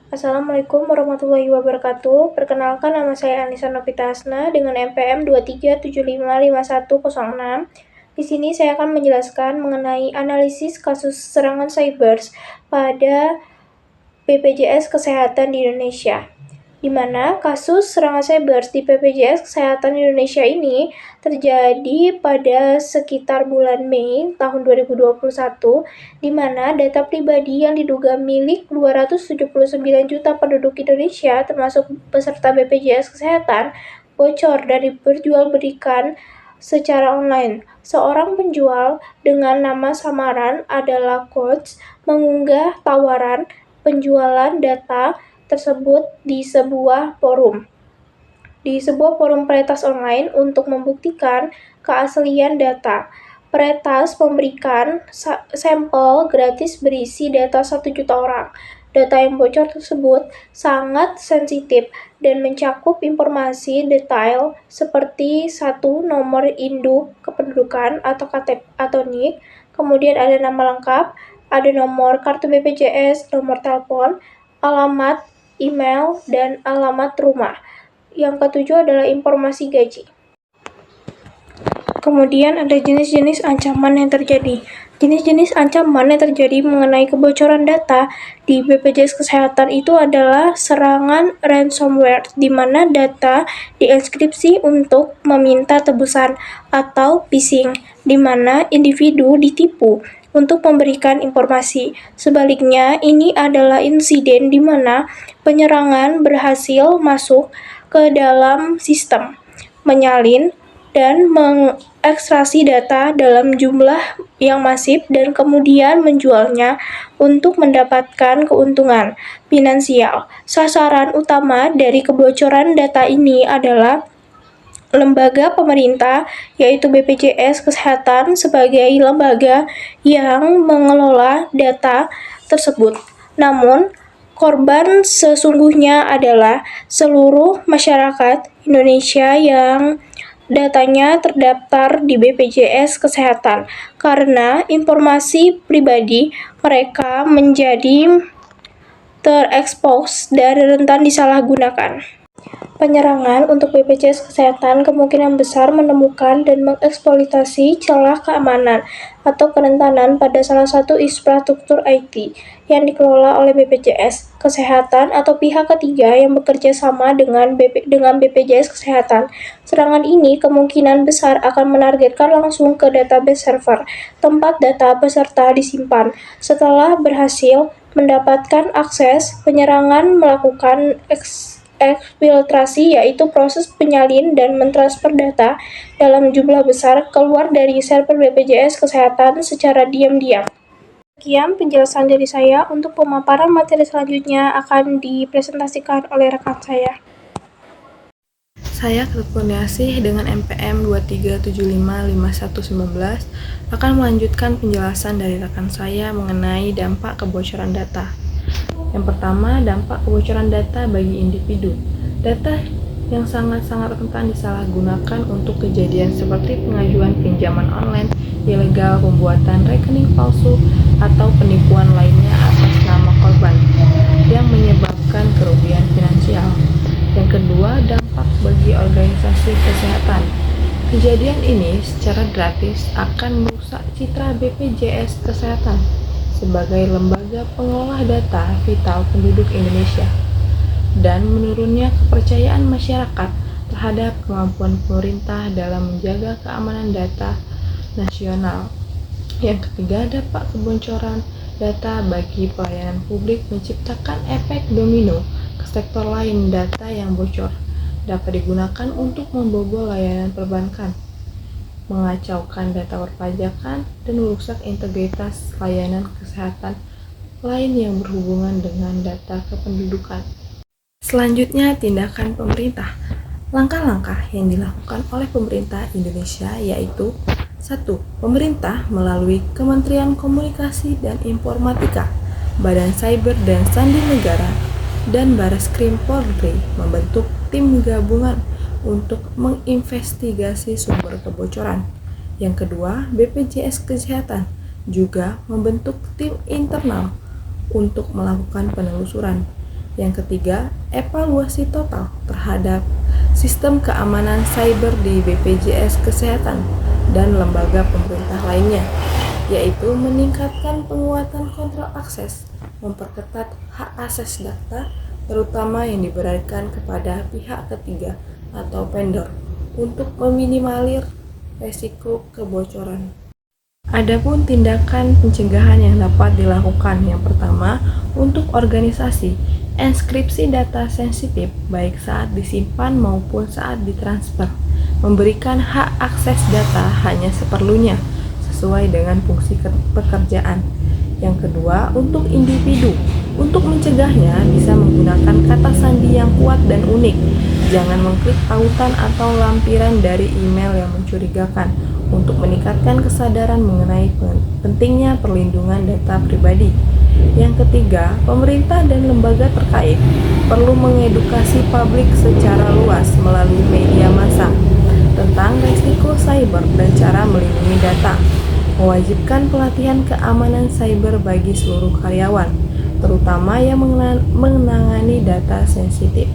Assalamualaikum warahmatullahi wabarakatuh. Perkenalkan, nama saya Anissa Novitasna dengan NPM 237555106. Di sini saya akan menjelaskan mengenai analisis kasus serangan cyber pada BPJS Kesehatan di Indonesia, di mana kasus serangan cyber di BPJS Kesehatan Indonesia ini terjadi pada sekitar bulan Mei tahun 2021, di mana data pribadi yang diduga milik 279 juta penduduk Indonesia, termasuk peserta BPJS Kesehatan, bocor dan diperjualbelikan secara online. Seorang penjual dengan nama samaran adalah Coach mengunggah tawaran penjualan data tersebut di sebuah forum peretas online untuk membuktikan keaslian data. Peretas memberikan sampel gratis berisi data 1 juta orang. Data yang bocor tersebut sangat sensitif dan mencakup informasi detail seperti nomor induk kependudukan atau KTP atau NIK, kemudian ada nama lengkap, ada nomor kartu BPJS, nomor telepon, alamat, email, dan alamat rumah. Yang ketujuh adalah informasi gaji. Kemudian ada jenis-jenis ancaman yang terjadi. Jenis-jenis ancaman yang terjadi mengenai kebocoran data di BPJS Kesehatan itu adalah serangan ransomware, di mana data dienkripsi untuk meminta tebusan, atau phishing, di mana individu ditipu untuk memberikan informasi. Sebaliknya, ini adalah insiden di mana penyerangan berhasil masuk ke dalam sistem, menyalin dan mengekstraksi data dalam jumlah yang masif dan kemudian menjualnya untuk mendapatkan keuntungan finansial. Sasaran utama dari kebocoran data ini adalah lembaga pemerintah, yaitu BPJS Kesehatan sebagai lembaga yang mengelola data tersebut. Namun, korban sesungguhnya adalah seluruh masyarakat Indonesia yang datanya terdaftar di BPJS Kesehatan, karena informasi pribadi mereka menjadi terekspos dan rentan disalahgunakan. Penyerangan untuk BPJS Kesehatan kemungkinan besar menemukan dan mengeksploitasi celah keamanan atau kerentanan pada salah satu infrastruktur IT yang dikelola oleh BPJS Kesehatan atau pihak ketiga yang bekerja sama dengan BPJS Kesehatan. Serangan ini kemungkinan besar akan menargetkan langsung ke database server, tempat data peserta disimpan. Setelah berhasil mendapatkan akses, penyerangan melakukan eksfiltrasi, yaitu proses penyalin dan mentransfer data dalam jumlah besar keluar dari server BPJS Kesehatan secara diam-diam. Sekian penjelasan dari saya. Untuk pemaparan materi selanjutnya akan dipresentasikan oleh rekan saya. Saya Kurniasih dengan NPM 237555119 akan melanjutkan penjelasan dari rekan saya mengenai dampak kebocoran data. Yang pertama, dampak kebocoran data bagi individu. Data yang sangat-sangat rentan disalahgunakan untuk kejadian seperti pengajuan pinjaman online ilegal, pembuatan rekening palsu, atau penipuan lainnya atas nama korban yang menyebabkan kerugian finansial. Yang kedua, dampak bagi organisasi kesehatan. Kejadian ini secara gratis akan merusak citra BPJS Kesehatan sebagai lembaga pengolah data vital penduduk Indonesia dan menurunnya kepercayaan masyarakat terhadap kemampuan pemerintah dalam menjaga keamanan data nasional. Yang ketiga, dampak kebocoran data bagi pelayanan publik menciptakan efek domino ke sektor lain. Data yang bocor dapat digunakan untuk membobol layanan perbankan, mengacaukan data perpajakan, dan merusak integritas layanan kesehatan lain yang berhubungan dengan data kependudukan. Selanjutnya, tindakan pemerintah. Langkah-langkah yang dilakukan oleh pemerintah Indonesia yaitu 1. Pemerintah melalui Kementerian Komunikasi dan Informatika, Badan Cyber dan Sandi Negara, dan Bareskrim Polri membentuk tim gabungan untuk menginvestigasi sumber kebocoran. Yang kedua, BPJS Kesehatan juga membentuk tim internal untuk melakukan penelusuran. Yang ketiga, evaluasi total terhadap sistem keamanan cyber di BPJS Kesehatan dan lembaga pemerintah lainnya, yaitu meningkatkan penguatan kontrol akses, memperketat hak akses data, terutama yang diberikan kepada pihak ketiga atau vendor, untuk meminimalir resiko kebocoran. Adapun tindakan pencegahan yang dapat dilakukan, yang pertama, untuk organisasi, enskripsi data sensitif baik saat disimpan maupun saat ditransfer, memberikan hak akses data hanya seperlunya sesuai dengan fungsi pekerjaan. Yang kedua, untuk individu, untuk mencegahnya bisa menggunakan kata sandi yang kuat dan unik. Jangan mengklik tautan atau lampiran dari email yang mencurigakan, untuk meningkatkan kesadaran mengenai pentingnya perlindungan data pribadi. Yang ketiga, pemerintah dan lembaga terkait perlu mengedukasi publik secara luas melalui media massa tentang risiko cyber dan cara melindungi data. Mewajibkan pelatihan keamanan cyber bagi seluruh karyawan, terutama yang menangani data sensitif.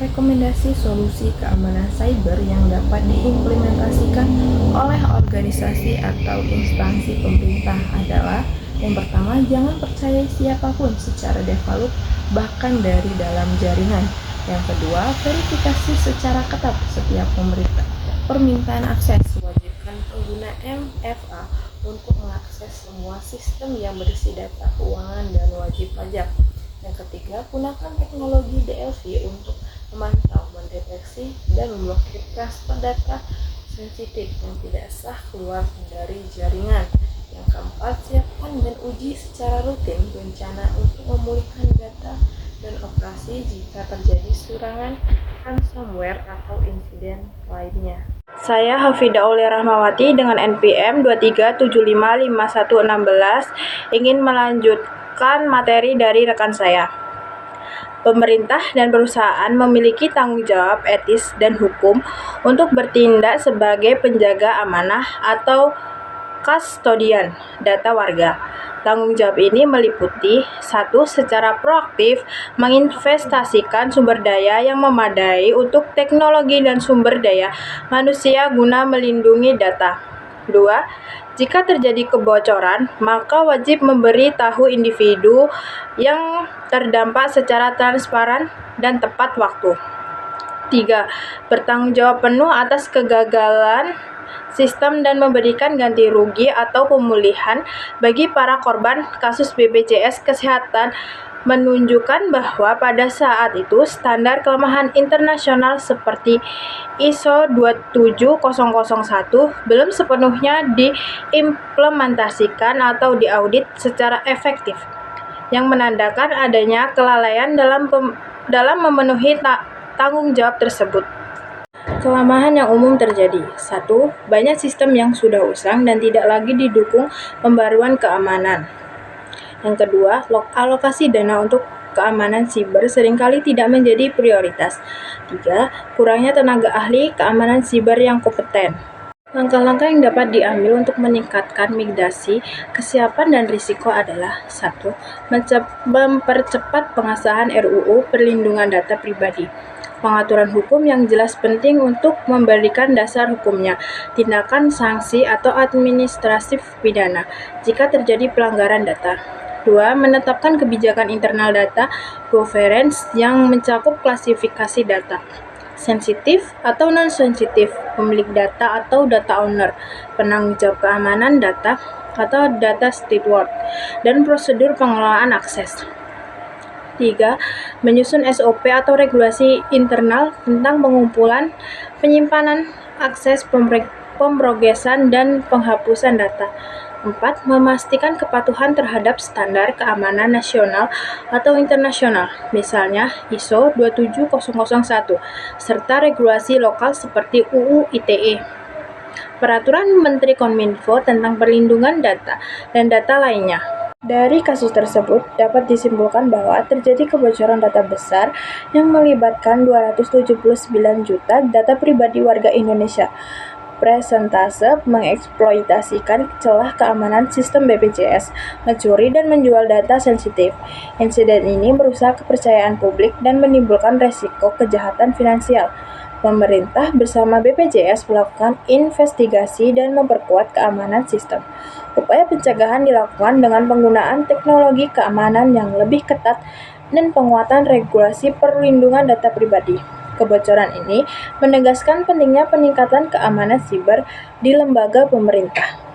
Rekomendasi solusi keamanan cyber yang dapat diimplementasikan oleh organisasi atau instansi pemerintah adalah: yang pertama, jangan percaya siapapun secara default, bahkan dari dalam jaringan. Yang kedua, verifikasi secara ketat setiap permintaan akses. Wajibkan pengguna MFA untuk mengakses semua sistem yang berisi data keuangan dan wajib pajak. Yang ketiga, gunakan teknologi DLP untuk memantau, mendeteksi, dan memblokir transfer data sensitif yang tidak sah keluar dari jaringan. Yang keempat, siapkan dan uji secara rutin bencana untuk memulihkan data dan operasi jika terjadi serangan ransomware atau insiden lainnya. Saya Hafidah Aulia Rahmawati dengan NPM 23755116 ingin melanjutkan materi dari rekan saya. Pemerintah dan perusahaan memiliki tanggung jawab etis dan hukum untuk bertindak sebagai penjaga amanah atau kustodian data warga. Tanggung jawab ini meliputi: 1. Secara proaktif menginvestasikan sumber daya yang memadai untuk teknologi dan sumber daya manusia guna melindungi data. 2. Jika terjadi kebocoran, maka wajib memberi tahu individu yang terdampak secara transparan dan tepat waktu. 3. Bertanggung jawab penuh atas kegagalan sistem dan memberikan ganti rugi atau pemulihan bagi para korban kasus BPJS Kesehatan, menunjukkan bahwa pada saat itu standar kelemahan internasional seperti ISO 27001 belum sepenuhnya diimplementasikan atau diaudit secara efektif, yang menandakan adanya kelalaian dalam memenuhi tanggung jawab tersebut. Kelemahan yang umum terjadi: 1. Banyak sistem yang sudah usang dan tidak lagi didukung pembaruan keamanan. Yang kedua, alokasi dana untuk keamanan siber seringkali tidak menjadi prioritas. 3. Kurangnya tenaga ahli keamanan siber yang kompeten. Langkah-langkah yang dapat diambil untuk meningkatkan mitigasi kesiapan dan risiko adalah: 1. Mempercepat pengesahan RUU Perlindungan Data Pribadi. Pengaturan hukum yang jelas penting untuk memberikan dasar hukumnya, tindakan sanksi atau administratif pidana jika terjadi pelanggaran data. 2. Menetapkan kebijakan internal data governance yang mencakup klasifikasi data sensitif atau non-sensitif, pemilik data atau data owner, penanggung jawab keamanan data atau data steward, dan prosedur pengelolaan akses. 3. Menyusun SOP atau regulasi internal tentang pengumpulan, penyimpanan, akses, pemrogesan, dan penghapusan data. 4. Memastikan kepatuhan terhadap standar keamanan nasional atau internasional, misalnya ISO 27001, serta regulasi lokal seperti UU ITE, Peraturan Menteri Kominfo tentang Perlindungan Data, dan data lainnya. Dari kasus tersebut, dapat disimpulkan bahwa terjadi kebocoran data besar yang melibatkan 279 juta data pribadi warga Indonesia. presentase mengeksploitasikan celah keamanan sistem BPJS, mencuri dan menjual data sensitif. Insiden ini merusak kepercayaan publik dan menimbulkan resiko kejahatan finansial. Pemerintah bersama BPJS melakukan investigasi dan memperkuat keamanan sistem. Upaya pencegahan dilakukan dengan penggunaan teknologi keamanan yang lebih ketat dan penguatan regulasi perlindungan data pribadi. Kebocoran ini menegaskan pentingnya peningkatan keamanan siber di lembaga pemerintah.